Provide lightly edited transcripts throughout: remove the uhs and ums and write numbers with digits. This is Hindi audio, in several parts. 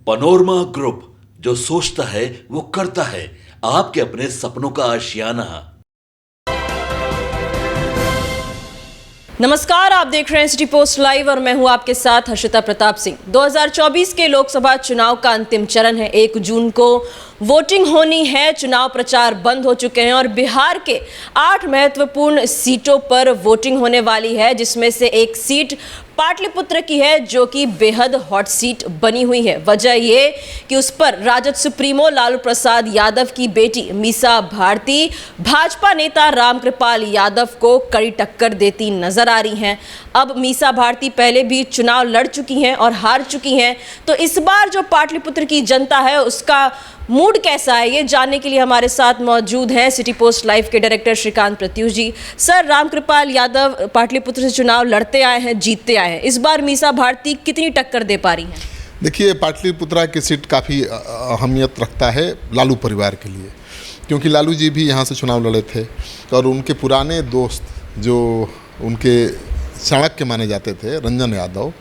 पनोरमा ग्रुप, जो सोचता है वो करता है। आपके अपने सपनों का आशियाना। नमस्कार, आप देख रहे हैं सिटी पोस्ट लाइव और मैं हूं आपके साथ हर्षिता प्रताप सिंह। 2024 के लोकसभा चुनाव का अंतिम चरण है। 1 जून को वोटिंग होनी है। चुनाव प्रचार बंद हो चुके हैं और बिहार के 8 महत्वपूर्ण सीटों पर वोटिंग होने वाली है, जिसमें से एक सीट पाटलिपुत्र की है, जो कि बेहद हॉट सीट बनी हुई है। वजह ये कि उस पर राजद सुप्रीमो लालू प्रसाद यादव की बेटी मीसा भारती भाजपा नेता रामकृपाल यादव को कड़ी टक्कर देती नजर आ रही हैं। अब मीसा भारती पहले भी चुनाव लड़ चुकी हैं और हार चुकी हैं, तो इस बार जो पाटलिपुत्र की जनता है उसका मूड कैसा है, ये जानने के लिए हमारे साथ मौजूद हैं सिटी पोस्ट लाइव के डायरेक्टर श्रीकांत प्रत्युष जी। सर, रामकृपाल यादव पाटलिपुत्र से चुनाव लड़ते आए हैं, जीतते आए हैं। इस बार मीसा भारती कितनी टक्कर दे पा रही हैं? देखिए, पाटलिपुत्रा की सीट काफ़ी अहमियत रखता है लालू परिवार के लिए, क्योंकि लालू जी भी यहाँ से चुनाव लड़े थे और उनके पुराने दोस्त जो उनके चाणक्य माने जाते थे, रंजन यादव,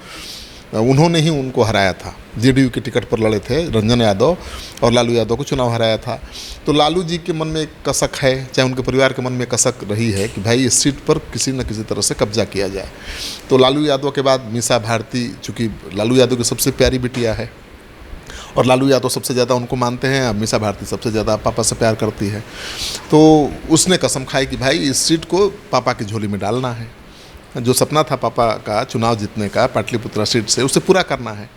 उन्होंने ही उनको हराया था। जेडीयू के टिकट पर लड़े थे रंजन यादव और लालू यादव को चुनाव हराया था। तो लालू जी के मन में एक कसक है, चाहे उनके परिवार के मन में कसक रही है कि भाई इस सीट पर किसी न किसी तरह से कब्जा किया जाए। तो लालू यादव के बाद मीसा भारती, चूँकि लालू यादव की सबसे प्यारी बिटिया है और लालू यादव सबसे ज़्यादा उनको मानते हैं, अब मीसा भारती सबसे ज़्यादा पापा से प्यार करती है, तो उसने कसम खाई कि भाई इस सीट को पापा की झोली में डालना है। जो सपना था पापा का चुनाव जीतने का पाटलिपुत्रा सीट से, उसे पूरा करना है।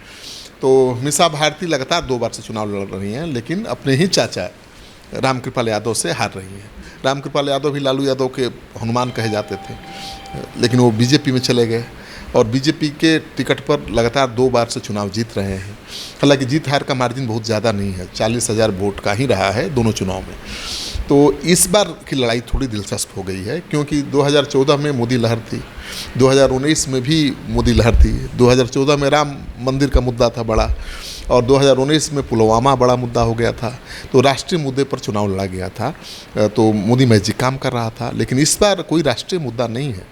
तो मीसा भारती लगातार 2 बार से चुनाव लड़ रही हैं, लेकिन अपने ही चाचा रामकृपाल यादव से हार रही हैं। रामकृपाल यादव भी लालू यादव के हनुमान कहे जाते थे, लेकिन वो बीजेपी में चले गए और बीजेपी के टिकट पर लगातार 2 बार से चुनाव जीत रहे हैं। हालांकि जीत हार का मार्जिन बहुत ज़्यादा नहीं है, 40,000 वोट का ही रहा है दोनों चुनाव में। तो इस बार की लड़ाई थोड़ी दिलचस्प हो गई है, क्योंकि 2014 में मोदी लहर थी, 2019 में भी मोदी लहर थी। 2014 में राम मंदिर का मुद्दा था बड़ा, और 2019 में पुलवामा बड़ा मुद्दा हो गया था। तो राष्ट्रीय मुद्दे पर चुनाव लड़ा गया था, तो मोदी मैजिक काम कर रहा था। लेकिन इस बार कोई राष्ट्रीय मुद्दा नहीं है,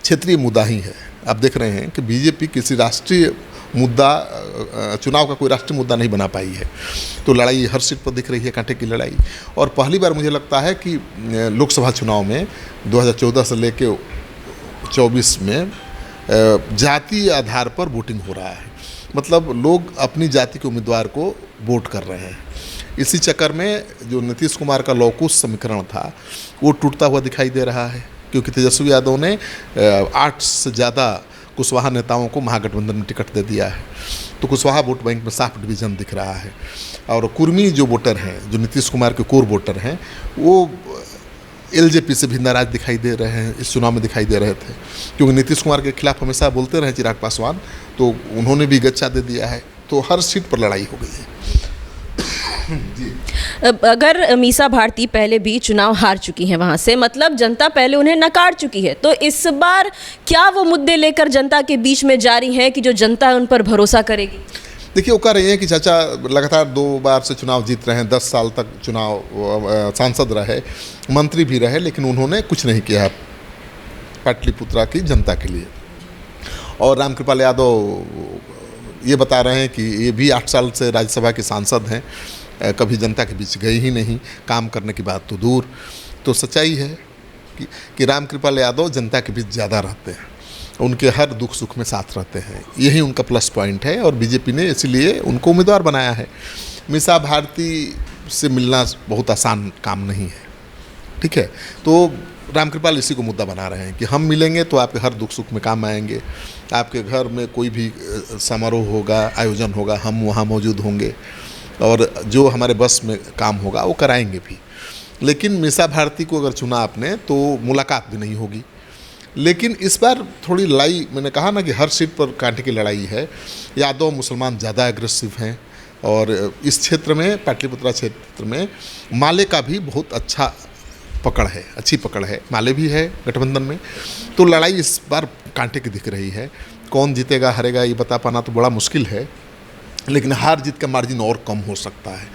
क्षेत्रीय मुद्दा ही है। आप देख रहे हैं कि बीजेपी किसी राष्ट्रीय मुद्दा, चुनाव का कोई राष्ट्रीय मुद्दा नहीं बना पाई है। तो लड़ाई हर सीट पर दिख रही है, कांटे की लड़ाई। और पहली बार मुझे लगता है कि लोकसभा चुनाव में 2014 से लेकर 24 में जातीय आधार पर वोटिंग हो रहा है। मतलब लोग अपनी जाति के उम्मीदवार को वोट कर रहे हैं। इसी चक्कर में जो नीतीश कुमार का लौकुश समीकरण था वो टूटता हुआ दिखाई दे रहा है, क्योंकि तेजस्वी यादव ने 8 से ज़्यादा कुशवाहा नेताओं को महागठबंधन में टिकट दे दिया है। तो कुशवाहा वोट बैंक में साफ डिवीजन दिख रहा है। और कुर्मी जो वोटर हैं, जो नीतीश कुमार के कोर वोटर हैं, वो एलजेपी से भी नाराज दिखाई दे रहे हैं, इस चुनाव में दिखाई दे रहे थे, क्योंकि नीतीश कुमार के खिलाफ हमेशा बोलते रहे चिराग पासवान, तो उन्होंने भी गच्चा दे दिया है। तो हर सीट पर लड़ाई हो गई है। जी। अगर मीसा भारती पहले भी चुनाव हार चुकी हैं वहां से, मतलब जनता पहले उन्हें नकार चुकी है, तो इस बार क्या वो मुद्दे लेकर जनता के बीच में जारी हैं कि जो जनता उन पर भरोसा करेगी? देखिए, वो कह रही हैं कि चाचा लगातार 2 बार से चुनाव जीत रहे हैं, 10 साल तक चुनाव सांसद रहे, मंत्री भी रहे, लेकिन उन्होंने कुछ नहीं किया पाटलिपुत्रा की जनता के लिए। और रामकृपाल यादव ये बता रहे हैं कि ये भी 8 साल से राज्यसभा के सांसद हैं, कभी जनता के बीच गए ही नहीं, काम करने की बात तो दूर। तो सच्चाई है कि रामकृपाल यादव जनता के बीच ज़्यादा रहते हैं, उनके हर दुख सुख में साथ रहते हैं, यही उनका प्लस पॉइंट है और बीजेपी ने इसलिए उनको उम्मीदवार बनाया है। मीसा भारती से मिलना बहुत आसान काम नहीं है, ठीक है। तो रामकृपाल इसी को मुद्दा बना रहे हैं कि हम मिलेंगे तो आपके हर दुख सुख में काम आएंगे, आपके घर में कोई भी समारोह होगा, आयोजन होगा, हम वहाँ मौजूद होंगे और जो हमारे बस में काम होगा वो कराएंगे भी। लेकिन मीसा भारती को अगर चुना आपने तो मुलाकात भी नहीं होगी। लेकिन इस बार थोड़ी लड़ाई, मैंने कहा ना कि हर सीट पर कांटे की लड़ाई है। यादव मुसलमान ज़्यादा एग्रेसिव हैं और इस क्षेत्र में, पाटलिपुत्रा क्षेत्र में माले का भी बहुत अच्छा पकड़ है, अच्छी पकड़ है, माले भी है गठबंधन में। तो लड़ाई इस बार कांटे की दिख रही है। कौन जीतेगा हारेगा ये बता पाना तो बड़ा मुश्किल है, लेकिन हार जीत का मार्जिन और कम हो सकता है।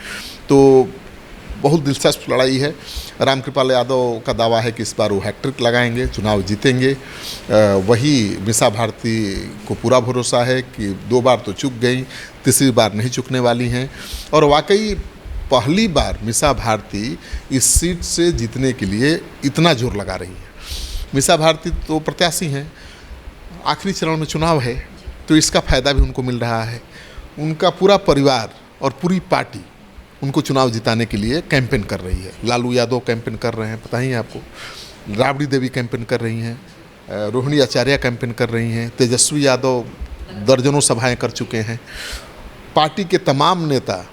तो बहुत दिलचस्प लड़ाई है। रामकृपाल यादव का दावा है कि इस बार वो हैट्रिक लगाएंगे, चुनाव जीतेंगे। वही मीसा भारती को पूरा भरोसा है कि 2 बार तो चूक गई, तीसरी बार नहीं चुकने वाली हैं। और वाकई पहली बार मीसा भारती इस सीट से जीतने के लिए इतना जोर लगा रही है। मीसा भारती तो प्रत्याशी हैं, आखिरी चरण में चुनाव है, तो इसका फ़ायदा भी उनको मिल रहा है। उनका पूरा परिवार और पूरी पार्टी उनको चुनाव जिताने के लिए कैंपेन कर रही है। लालू यादव कैंपेन कर रहे हैं, पता ही है आपको, राबड़ी देवी कैंपेन कर रही हैं, रोहिणी आचार्य कैंपेन कर रही हैं, तेजस्वी यादव दर्जनों सभाएं कर चुके हैं। पार्टी के तमाम नेता,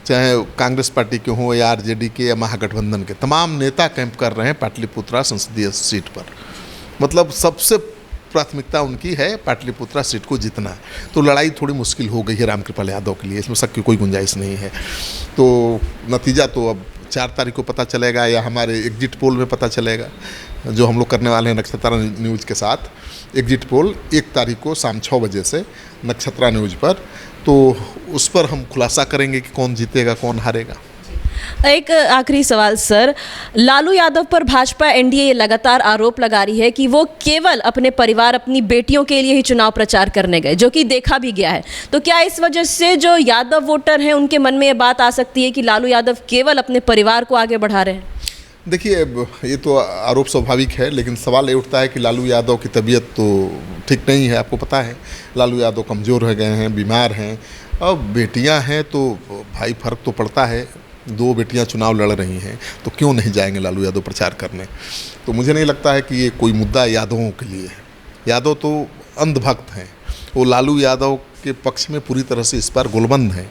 चाहे कांग्रेस पार्टी के हों या आरजेडी के या महागठबंधन के, तमाम नेता कैंप कर रहे हैं पाटलिपुत्रा संसदीय सीट पर। मतलब सबसे प्राथमिकता उनकी है पाटलिपुत्रा सीट को जीतना। तो लड़ाई थोड़ी मुश्किल हो गई है रामकृपाल यादव के लिए, इसमें शक की कोई गुंजाइश नहीं है। तो नतीजा तो अब 4 तारीख को पता चलेगा या हमारे एग्जिट पोल में पता चलेगा, जो हम लोग करने वाले हैं नक्षत्रा न्यूज़ के साथ। एग्जिट पोल 1 तारीख को शाम 6 बजे से नक्षत्रा न्यूज़ पर, तो उस पर हम खुलासा करेंगे कि कौन जीतेगा कौन हारेगा। एक आखिरी सवाल सर, लालू यादव पर भाजपा एनडीए ये लगातार आरोप लगा रही है कि वो केवल अपने परिवार, अपनी बेटियों के लिए ही चुनाव प्रचार करने गए, जो कि देखा भी गया है। तो क्या इस वजह से जो यादव वोटर हैं उनके मन में ये बात आ सकती है कि लालू यादव केवल अपने परिवार को आगे बढ़ा रहे हैं? देखिए, ये तो आरोप स्वाभाविक है, लेकिन सवाल ये उठता है कि लालू यादव की तबीयत तो ठीक नहीं है। आपको पता है लालू यादव कमज़ोर हो गए हैं, बीमार हैं। अब बेटियां हैं तो भाई फ़र्क तो पड़ता है। 2 बेटियां चुनाव लड़ रही हैं, तो क्यों नहीं जाएंगे लालू यादव प्रचार करने? तो मुझे नहीं लगता है कि ये कोई मुद्दा यादवों के लिए है। यादव तो अंधभक्त हैं, वो लालू यादव के पक्ष में पूरी तरह से इस बार गोलबंद हैं।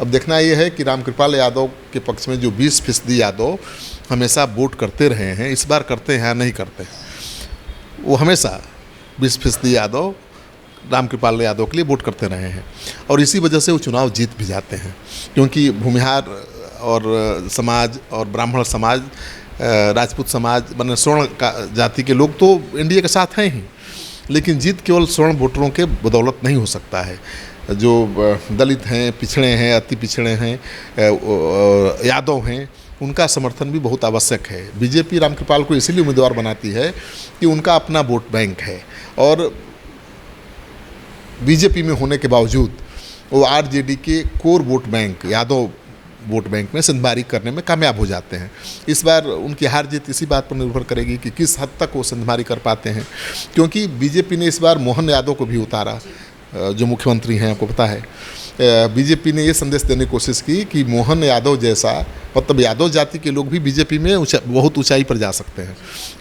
अब देखना ये है कि रामकृपाल यादव के पक्ष में जो 20% यादव हमेशा वोट करते रहे हैं, इस बार करते हैं या नहीं करते हैं। वो हमेशा 20% यादव रामकृपाल यादव के लिए वोट करते रहे हैं, और इसी वजह से वो चुनाव जीत भी जाते हैं। क्योंकि भूमिहार और समाज और ब्राह्मण समाज, राजपूत समाज, माने स्वर्ण का जाति के लोग तो एनडीए के साथ हैं ही, लेकिन जीत केवल स्वर्ण वोटरों के बदौलत नहीं हो सकता है। जो दलित हैं, पिछड़े हैं, अति पिछड़े हैं, यादव हैं, उनका समर्थन भी बहुत आवश्यक है। बीजेपी रामकृपाल को इसीलिए उम्मीदवार बनाती है कि उनका अपना वोट बैंक है, और बीजेपी में होने के बावजूद वो आरजेडी के core vote bank, Yadav vote bank में संधारी करने में कामयाब हो जाते हैं। इस बार उनकी हार जीत इसी बात पर निर्भर करेगी कि किस हद तक वो संधारी कर पाते हैं। क्योंकि बीजेपी ने इस बार मोहन यादव को भी उतारा, जो मुख्यमंत्री हैं, आपको पता है। बीजेपी ने ये संदेश देने की कोशिश की कि मोहन यादव जैसा, मतलब यादव जाति के लोग भी बीजेपी में बहुत ऊंचाई पर जा सकते हैं।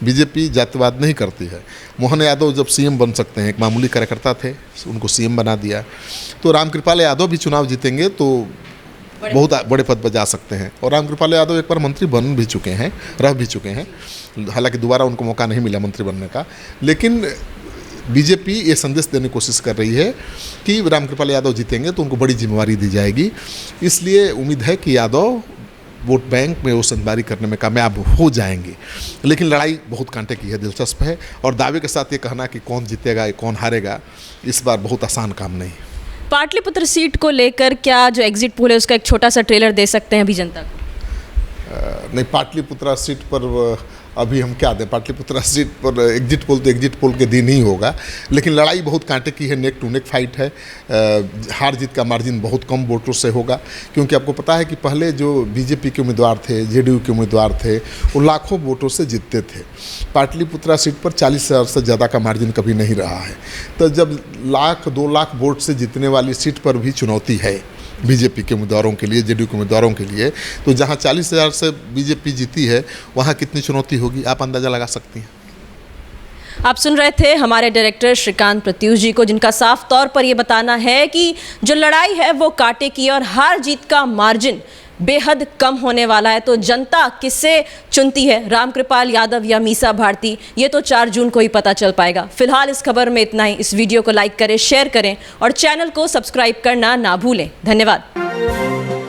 बीजेपी जातिवाद नहीं करती है। मोहन यादव जब सीएम बन सकते हैं, एक मामूली कार्यकर्ता थे, उनको सीएम बना दिया। तो रामकृपाल यादव भी चुनाव जीतेंगे तो बहुत बड़े पद पर जा सकते हैं। और रामकृपाल यादव एक बार मंत्री बन भी चुके हैं, रह भी चुके हैं, हालांकि दोबारा उनको मौका नहीं मिला मंत्री बनने का। लेकिन बीजेपी ये संदेश देने की कोशिश कर रही है कि रामकृपाल यादव जीतेंगे तो उनको बड़ी जिम्मेवारी दी जाएगी। इसलिए उम्मीद है कि यादव वोट बैंक में वो संधारी करने में कामयाब हो जाएंगे। लेकिन लड़ाई बहुत कांटे की है, दिलचस्प है, और दावे के साथ ये कहना कि कौन जीतेगा कौन हारेगा इस बार बहुत आसान काम नहीं है। पाटलिपुत्र सीट को लेकर क्या जो एग्जिट पोल है उसका एक छोटा सा ट्रेलर दे सकते हैं अभी जनता को? नहीं, पाटलिपुत्रा सीट पर अभी हम क्या दें। पाटलिपुत्रा सीट पर एग्जिट पोल तो एग्जिट पोल के दिन ही होगा, लेकिन लड़ाई बहुत कांटे की है, नेक टू नेक फाइट है। हार जीत का मार्जिन बहुत कम वोटों से होगा, क्योंकि आपको पता है कि पहले जो बीजेपी के उम्मीदवार थे, जेडीयू के उम्मीदवार थे, वो लाखों वोटों से जीतते थे। पाटलिपुत्रा सीट पर 40,000 से ज़्यादा का मार्जिन कभी नहीं रहा है। तो जब 1-2 लाख वोट से जीतने वाली सीट पर भी चुनौती है बीजेपी के उम्मीदवारों के लिए, जेडीयू के उम्मीदवारों के लिए, तो जहां 40,000 से बीजेपी जीती है वहां कितनी चुनौती होगी आप अंदाज़ा लगा सकती हैं। आप सुन रहे थे हमारे डायरेक्टर श्रीकांत प्रत्यूष जी को, जिनका साफ तौर पर यह बताना है कि जो लड़ाई है वो कांटे की और हार जीत का मार्जिन बेहद कम होने वाला है। तो जनता किसे चुनती है, रामकृपाल यादव या मीसा भारती, ये तो 4 जून को ही पता चल पाएगा। फिलहाल इस खबर में इतना ही। इस वीडियो को लाइक करें, शेयर करें और चैनल को सब्सक्राइब करना ना भूलें। धन्यवाद।